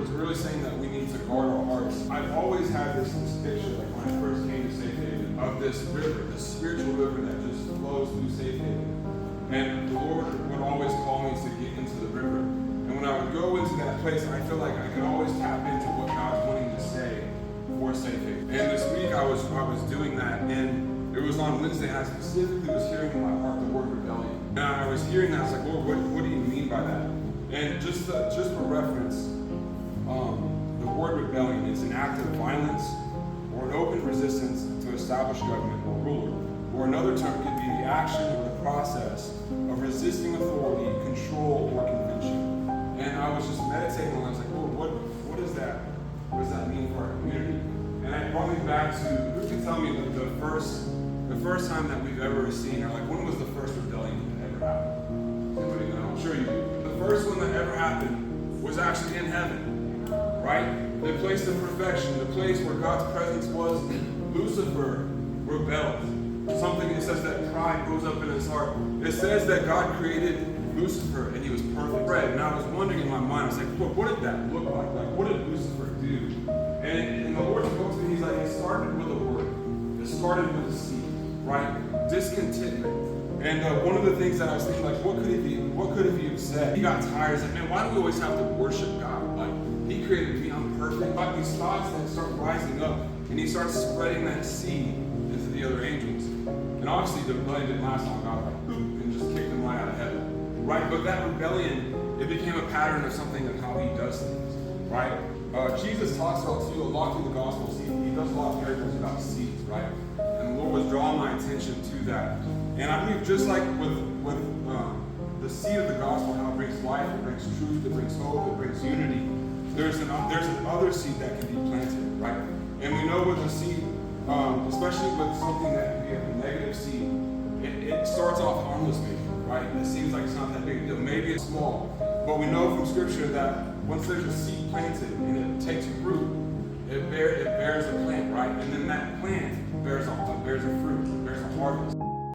really saying that we need to guard our hearts. I've always had this picture, like when I first came to Safe Haven, of this river, this spiritual river that just flows through Safe Haven. And the Lord would always call me to get into the river. And when I would go into that place, I feel like I could always tap into what God's wanting to say for Safe Haven. And this week I was doing that, and it was on Wednesday, and I specifically was hearing in my heart the word rebellion. And I was hearing that, I was like, Lord, what do you mean by that? And just for reference, the word rebellion is an act of violence or an open resistance to established government or ruler. Or another term could be the action or the process of resisting authority, control, or convention. And I was just meditating on it. I was like, Lord, what is that? What does that mean for our community? And it brought me back to, who can tell me the first time that we've ever seen, or like when was the first rebellion that ever happened? Anybody know? I'm sure you do. The first one that ever happened was actually in heaven, right? The place of perfection, the place where God's presence was. Lucifer rebelled. Something, it says that pride rose up in his heart. It says that God created Lucifer and he was perfect. And I was wondering in my mind, I was like, Lord, what did that look like? Like, what did Lucifer do? And the Lord spoke to me, he's like, it started with a word. It started with a seed, right? Discontentment. And one of the things that I was thinking, like, what could have said? He got tired. He's like, man, why do we always have to worship God? Like, he created me, I'm perfect. But these thoughts that start rising up, and he starts spreading that seed into the other angels. And obviously the rebellion didn't last long. God like, boop, and just kicked them right out of heaven. Right? But that rebellion, it became a pattern of something of how he does things. Right? Jesus talks about too a lot through the Gospels. He does a lot of parables about seeds, right? And the Lord was drawing my attention to that. And I believe just like with the seed of the gospel, how it brings life, it brings truth, it brings hope, it brings unity. There's an other seed that can be planted, right? And we know with the seed, especially with something that can be a negative seed, it starts off harmlessly, right? It seems like it's not that big a deal. Maybe it's small, but we know from Scripture that once there's a seed planted and it takes root, it bears a plant, right? And then that plant bears a fruit, bears a harvest.